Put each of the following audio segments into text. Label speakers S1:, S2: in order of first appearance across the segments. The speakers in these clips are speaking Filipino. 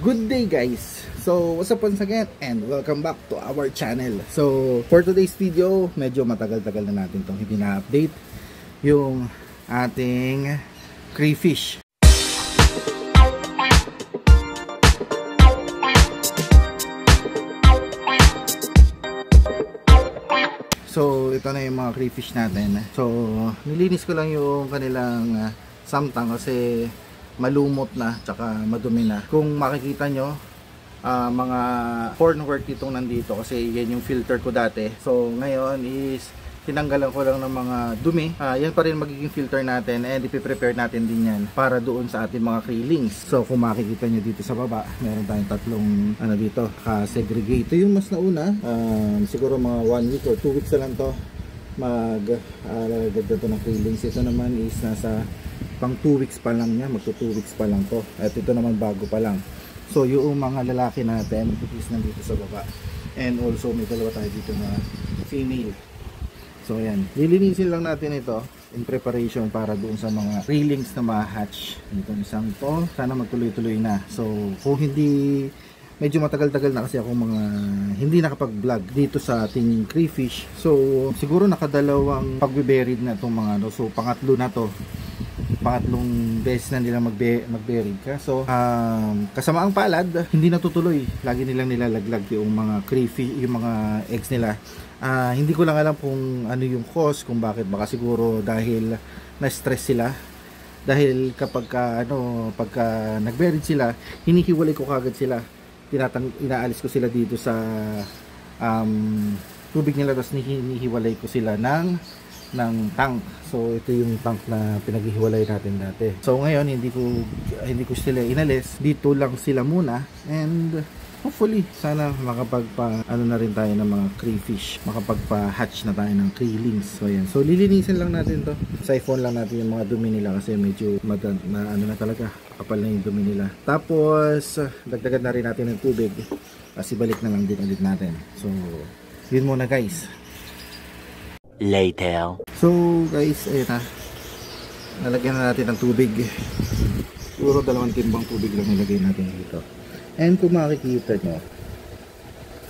S1: Good day guys! So what's up once again and welcome back to our channel. So for today's video, medyo matagal-tagal na natin itong hindi na-update yung ating crayfish. So ito na yung mga crayfish natin. So nilinis ko lang yung kanilang samtang kasi malumot na tsaka madumi na. Kung makikita nyo, mga corn work itong nandito kasi yan yung filter ko dati. So ngayon is tinanggalan ko lang ng mga dumi. Yan pa rin magiging filter natin and ipiprepare natin din yan para doon sa ating mga krillings. So kung makikita nyo dito sa baba, meron tayong tatlong dito, segregate. Ito yung mas nauna, siguro mga 1 week or 2 weeks na lang to mag-alagad to ng krillings. Ito naman is nasa pang 2 weeks pa lang niya, magto 2 weeks pa lang to. At ito naman bago pa lang. So yung mga lalaki natin is nandito sa baba. And also may dalawa tayo dito na female. So ayan, lilinisin lang natin ito in preparation para doon sa mga krillings na ma-hatch. Itong isang to, sana magtuloy-tuloy na. So kung hindi, medyo matagal-tagal na kasi ako mga hindi nakapag-vlog dito sa ating crayfish. So siguro nakadalawang pagbe-buried na itong mga so pangatlo na to. Pangatlong beses na nila mag-buried ka. So kasama ang palad, hindi natutuloy. Lagi nilang nilalaglag yung mga crayfish, yung mga eggs nila. Hindi ko lang alam kung ano yung cause, kung bakit. Baka siguro dahil na-stress sila. Dahil kapag pagka nag-buried sila, hinihiwalay ko kagad sila. Inaalis ko sila dito sa tubig nila, tapos hinihiwalay ko sila ng tank. So ito yung tank na pinaghihiwalay natin dati. So ngayon hindi ko sila inalis. Dito lang sila muna and hopefully sana na rin tayo ng mga crayfish. Makapagpa-hatch na tayo ng krillings. So ayan. So lilinisin lang natin to. Siphon lang natin yung mga dumi nila kasi medyo na talaga. Kapal na yung dumi nila. Tapos dagdagan na rin natin ng tubig. Kasi balik na lang din ulit natin. So yun muna guys.
S2: Later.
S1: So guys, ayun na. Nalagyan na natin ng tubig. Puro 2 timbang tubig lang nilagay natin dito. And kung makikita nyo,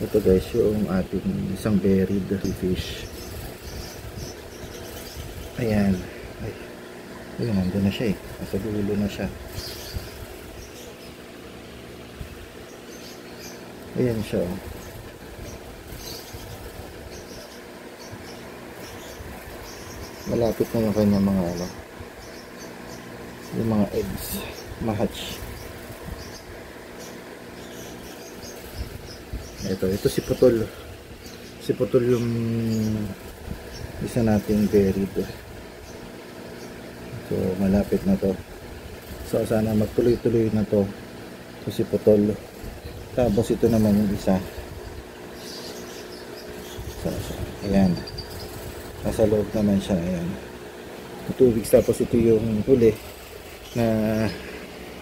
S1: ito guys yung ating isang buried fish. Ayan. Ayun, nandun na siya eh. Nasa dulo na siya. Ayan siya. Malapit na yung kanya mga yung mga eggs ma-hatch. Ito si Putol. Si Putol yung isa nating buried. So malapit na to. So sana magtuloy-tuloy na to. So si Putol. Tapos ito naman yung isa. So ayan. Nasa loob naman siya, ayan. 2 weeks, tapos ito yung huli na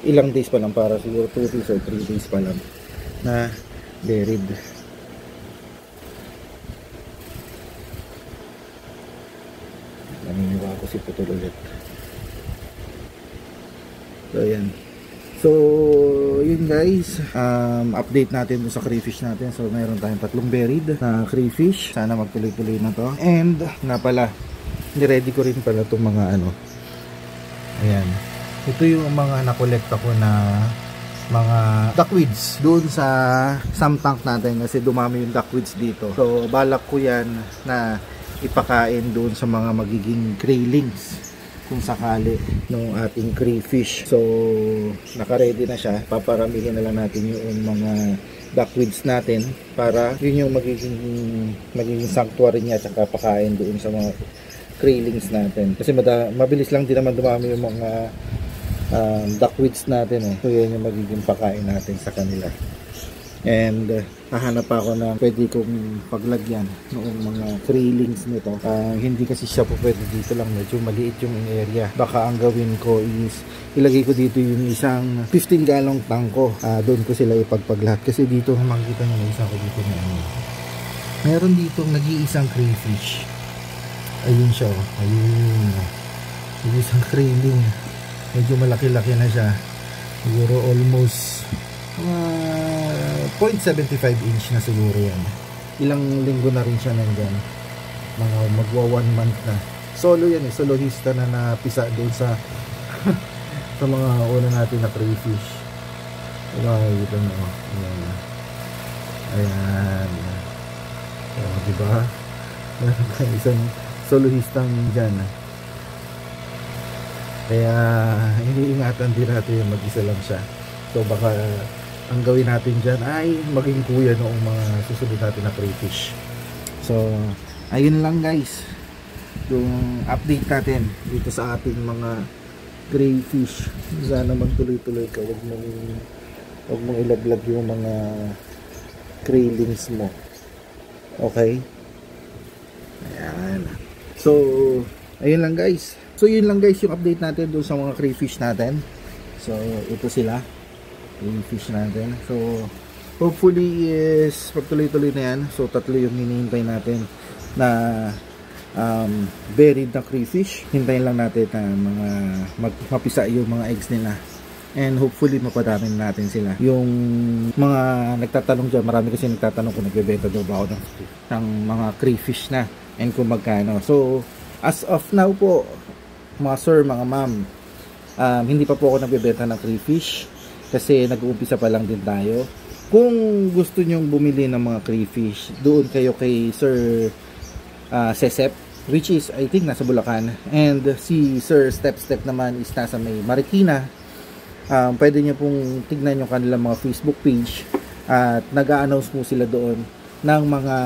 S1: ilang days pa lang, para siguro 2 days or 3 days pa lang na buried. Naniniwa ko si Putol ulit. So ayan. So yun guys, update natin sa crayfish natin. So mayroon tayong 3 buried na crayfish. Sana magtuloy-tuloy na to. And nga pala, niready ko rin pala itong mga ayan, ito yung mga nakolekta ko na mga duckweeds doon sa sump tank natin kasi dumami yung duckweeds dito. So balak ko yan na ipakain doon sa mga magiging krillings kung sakali ng ating crayfish. So naka-ready na siya. Paparamihin na lang natin yung mga duckweeds natin para yun yung magiging sanctuary niya at saka pakain doon sa mga krillings natin. Kasi mabilis lang din naman dumami yung mga duckweeds natin eh. So yan yung magiging pakain natin sa kanila. And hahanap ako na pwede kong paglagyan noong mga krillings nito. Hindi kasi siya po pwede dito lang, medyo maliit yung area. Baka ang gawin ko is ilagay ko dito yung isang 15 gallong tangko. Doon ko sila ipagpaglahat kasi dito makikita nyo na isa ko dito na meron dito nag-iisang crayfish. Ayun siya, ayun yung isang krilling. Medyo malaki-laki na siya, siguro almost 0.75 inch na siguro yan. Ilang linggo na rin siya nandyan, mga magwa 1 month na. Solo yan eh, soloista na napisa doon sa sa mga una natin na crayfish. Makikita mo, ayan, diba? Meron tayong isang soloistang dyan. Kaya iniingatan din natin yung mag-isa lang siya. So baka ang gawin natin dyan ay maging kuya noong mga susunod natin na crayfish. So ayun lang guys, yung update natin dito sa ating mga crayfish. Sana magtuloy-tuloy ka, wag mong ilaglag yung mga craylings mo. Okay, ayan. So ayun lang guys. So yun lang guys yung update natin doon sa mga crayfish natin. So ito sila, crayfish natin. So hopefully is pagtuloy-tuloy na yan. So tatlo yung hinihintay natin na buried na crayfish. Hintayin lang natin na mga mapisa yung mga eggs nila. And hopefully mapadami natin sila. Yung mga nagtatanong dyan, marami kasi nagtatanong kung nagbebenta daw ba ako ng mga crayfish na and kung magkano. So as of now po, mga sir, mga ma'am, hindi pa po ako nagbebenta ng crayfish kasi nag-uumpisa pa lang din tayo. Kung gusto nyong bumili ng mga crayfish, doon kayo kay Sir Sesep, which is I think nasa Bulacan, and si Sir Step naman is nasa may Marikina. Pwede nyo pong tignan yung kanilang mga Facebook page at nag-a-announce po sila doon ng mga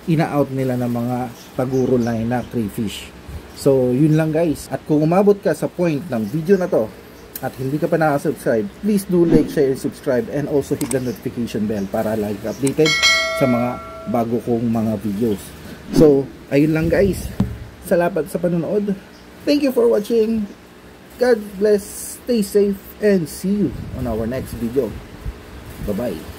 S1: ina-out nila ng mga taguro line na crayfish. So yun lang guys, at kung umabot ka sa point ng video na to at hindi ka pa nakasubscribe, please do like, share, and subscribe, and also hit the notification bell para lagi ka updated sa mga bago kong mga videos. So ayun lang guys, salamat sa panonood, thank you for watching, God bless, stay safe, and see you on our next video. Bye bye.